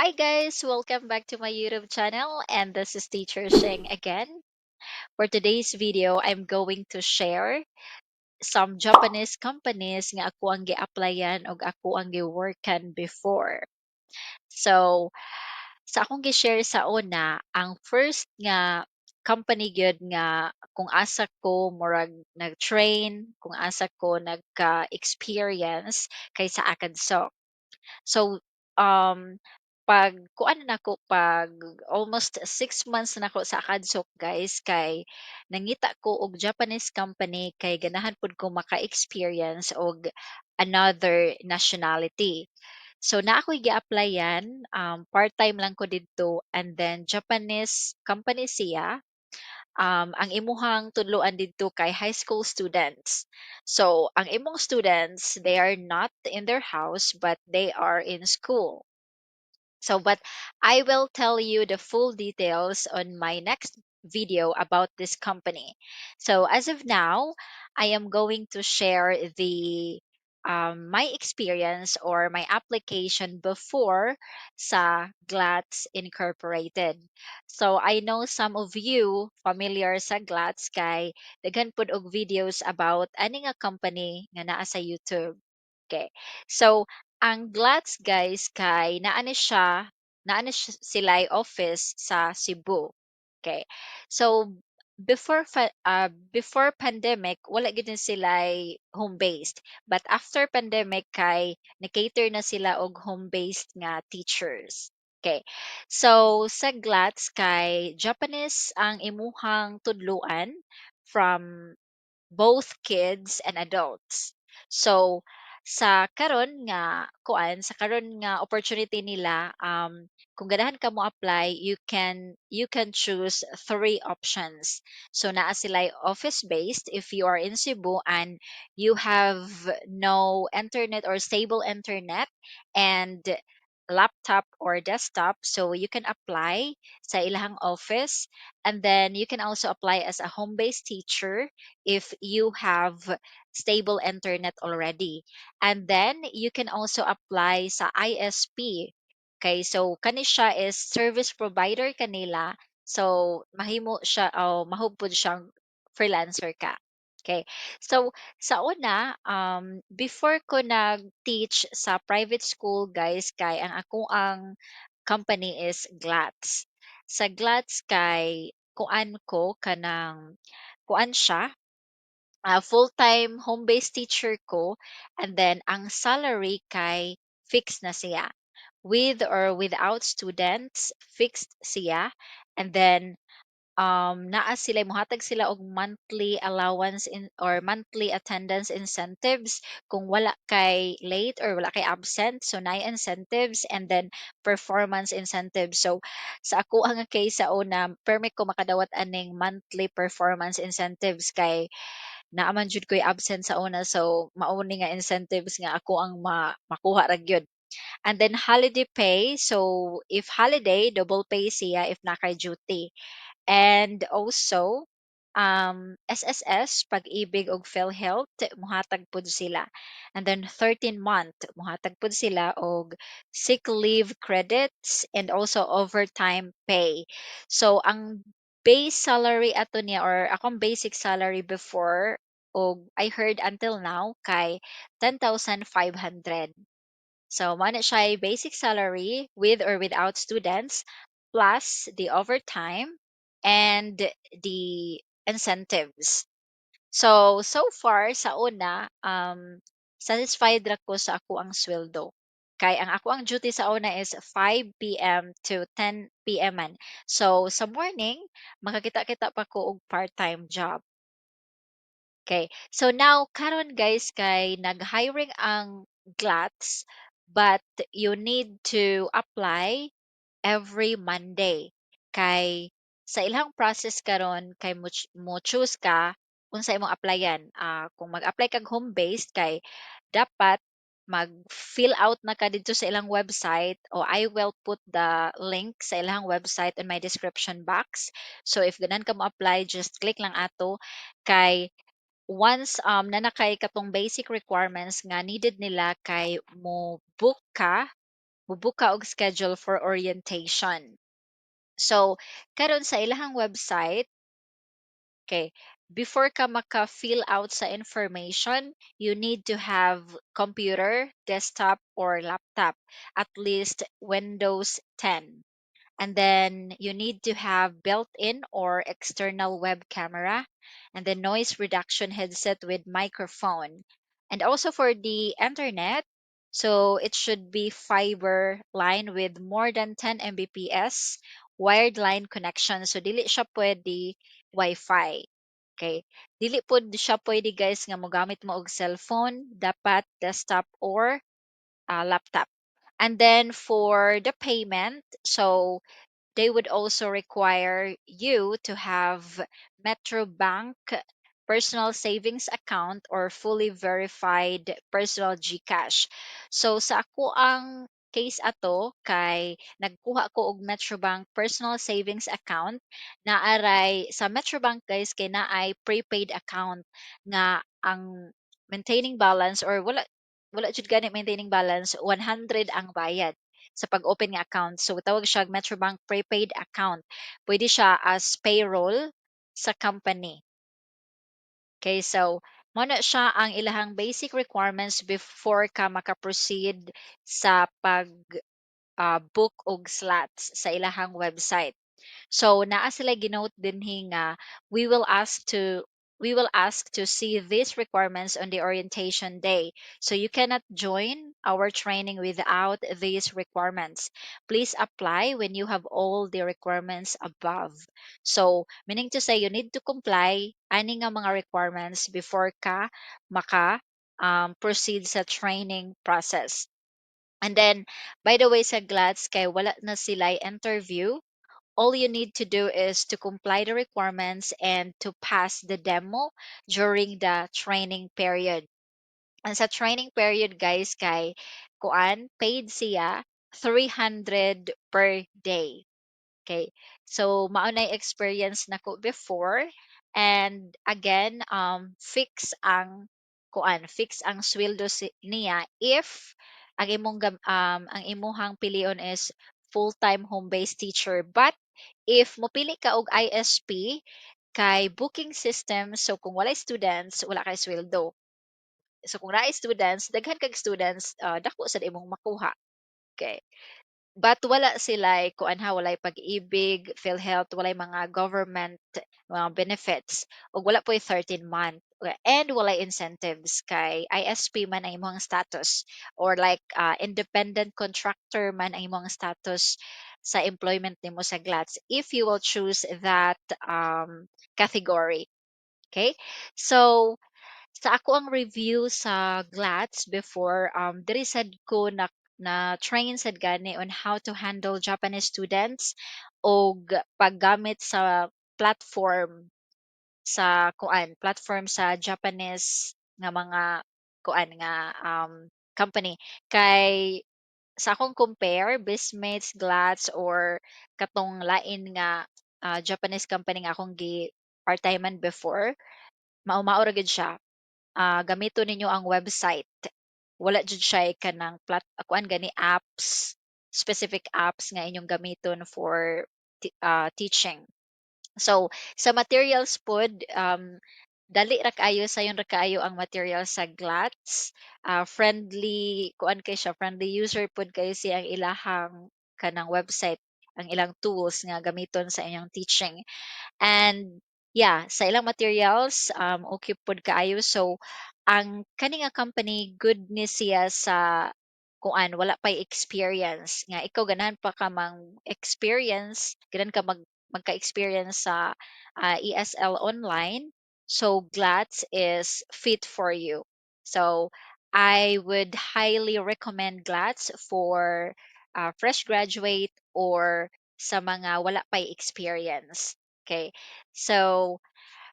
Hi guys, welcome back to my YouTube channel, and this is Teacher Sheng again. For today's video, I'm going to share some Japanese companies nga ako ang gi-applyan og ako ang gi-workan before. So, sa akong gi-share sa una, ang first nga company gyud nga kung asa ko murag nag-train, kung asa ko nagka-experience kay sa Akadso. So, um, pag kuan na nako, pag almost 6 months na nako sa Kadsok, guys, kay nangita ko og Japanese company kay ganahan pud ko maka-experience og another nationality. So na ako'y gi-applyan, part-time lang ko didto and then Japanese company siya. Ang imuhang tudloan didto kay high school students. So ang imong students, they are not in their house but they are in school. So, but I will tell you the full details on my next video about this company. So, as of now, I am going to share the my experience or my application before sa Glats Incorporated. So, I know some of you familiar sa Glats kay daghan pud og videos about ani nga company nga naa sa YouTube. Okay. So, ang Glats guys kay naani siya sila'y office sa Cebu. Okay. So before pandemic wala gid na sila'y home based. But after pandemic kay na-cater na sila og home based nga teachers. Okay. So sa Glats kay Japanese ang imuhang tudluan from both kids and adults. So sa karon nga opportunity nila, kung ganahan ka mo apply, you can choose three options. So naa sila office based if you are in Cebu and you have no internet or stable internet and laptop or desktop, so you can apply sa ilahang office, and then you can also apply as a home-based teacher if you have stable internet already. And then you can also apply sa ISP. Okay, so kani siya is service provider kanila. So mahimo siya o mahupod siyang freelancer ka. Okay. So sa una, before ko nag-teach sa private school, guys, kay ang company is Glats. Sa Glats kay kuan ko kanang kuan siya, full-time home-based teacher ko, and then ang salary kay fixed na siya. With or without students, fixed siya. And then naa sila mohatag sila og monthly allowance or monthly attendance incentives kung wala kay late or wala kay absent, so naay incentives, and then performance incentives. So sa ako ang case sa una, permit ko makadawat aning monthly performance incentives kay naaman jud ko'y absent sa una, so mauni nga incentives nga ako ang makuha ra gyud. And then holiday pay, so if holiday, double pay siya if nakay duty. And also, SSS, Pag-ibig ug PhilHealth, muhatag pud sila. And then 13-month, muhatag pud sila og sick leave credits and also overtime pay. So, ang base salary ato niya or akong basic salary before og I heard until now kay 10,500. So, mo na siya basic salary with or without students plus the overtime and the incentives. So far sa una, satisfied ra ko sa ako ang sweldo. Kay ang ako ang duty sa una is 5 p.m. to 10 p.m. man. So sa morning, makakita-kita pa ko og part-time job. Okay. So now karon guys kay nag-hiring ang Glats, but you need to apply every Monday. Kay sa ilang process karon kay mo choose ka unsa imong applyan. Kung mag-apply kag home-based kay dapat mag-fill out na ka dito sa ilang website, o I will put the link sa ilang website in my description box. So if ganan ka mo apply, just click lang ato kay once na nakay katong basic requirements nga needed nila kay mo book ka mubuka og schedule for orientation. So karon sa ilahang website, okay, before ka maka-fill out sa information, you need to have computer, desktop, or laptop, at least Windows 10. And then you need to have built-in or external web camera, and then noise reduction headset with microphone. And also for the internet, so it should be fiber line with more than 10 Mbps, wired line connection. So dili siya pwede Wi-Fi. Okay. Dili pod siya pwede guys nga mogamit mo og cellphone, dapat desktop or laptop. And then for the payment, so they would also require you to have Metro Bank personal savings account or fully verified personal GCash. So sa ako ang case ato kay nagkuha ko og Metro Bank personal savings account na aray sa Metro Bank guys kay naay prepaid account nga ang maintaining balance or wala jud gani maintaining balance 100 ang bayad sa pag-open nga account. So tawag siya Metrobank prepaid account. Pwede siya as payroll sa company. Okay, so mo na siya ang ilahang basic requirements before ka maka-proceed sa pag book og slots sa ilahang website. So naa sila ginote dinhi nga we will ask to we will ask to see these requirements on the orientation day. So you cannot join our training without these requirements. Please apply when you have all the requirements above. So meaning to say you need to comply ani nga mga requirements before ka maka proceed sa training process. And then, by the way, sa Glats, kay wala na sila interview, all you need to do is to comply the requirements and to pass the demo during the training period. And sa training period, guys, kay kuan paid siya 300 per day. Okay. So maunay experience nako before, and again fix ang fix ang sweldo niya if ang imuhang pilion is full-time home-based teacher. But if mopili ka og ISP kay booking system, so kung walay students wala kay sweldo. So kung naay students, daghan kag students, dako sa imong makuha. Okay. But wala sila kuan ha, walay pag-ibig, PhilHealth, walay mga government mga benefits, ug wala po 13 month. And walay incentives kay ISP man ang imong status, or like independent contractor man ang imong status sa employment nimo sa Glats if you will choose that category. Okay? So sa ako ang review sa Glats before, diri sad ko na train sad gani on how to handle Japanese students og paggamit sa platform platform sa Japanese nga mga company. Kay sa akong compare Bismates, Glats, or katong lain nga Japanese company nga akong gi part-timean before, mao ra gid siya. Gamiton ninyo ang website. Wala jud siya kanang kuan gani apps, specific apps nga inyong gamiton for teaching. So sa materials pod, dali ra kaayo sayon ra kaayo ang materials sa Glats. Friendly kuan kay siya, friendly user pod kay siya ang ilahang kanang website, ang ilang tools nga gamiton sa inyong teaching. And yeah, sa ilang materials, okay pod kaayo. So, ang kani nga company, good ni siya sa wala pa'y experience. Nga, ikaw ganahan pa ka mang experience, ganan ka magka-experience sa ESL Online. So, Glats is fit for you. So, I would highly recommend Glats for fresh graduate or sa mga wala pa'y experience. Okay. So,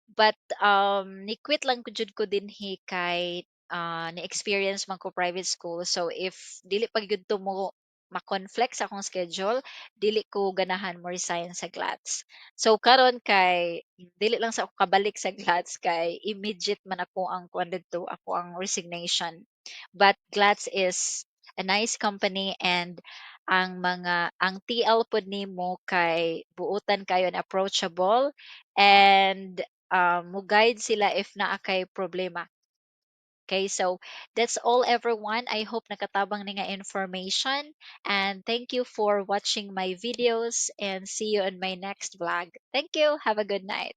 but ni-quit lang ko jud ko dinhi kay ni-experience man ko private school. So if dili pa gyud to mo ma-conflict sa akong schedule, dili ko ganahan mo resign sa Glats. So karon kay dili lang sa ako kabalik sa Glats kay immediate man ako ang kuan dito, ako ang resignation. But Glats is a nice company, and ang TL pod nimo kay buutan kayo and approachable, and mo guide sila if naa kay problema. Okay, so that's all everyone. I hope nakatabang ni nga information, and thank you for watching my videos, and see you in my next vlog. Thank you. Have a good night.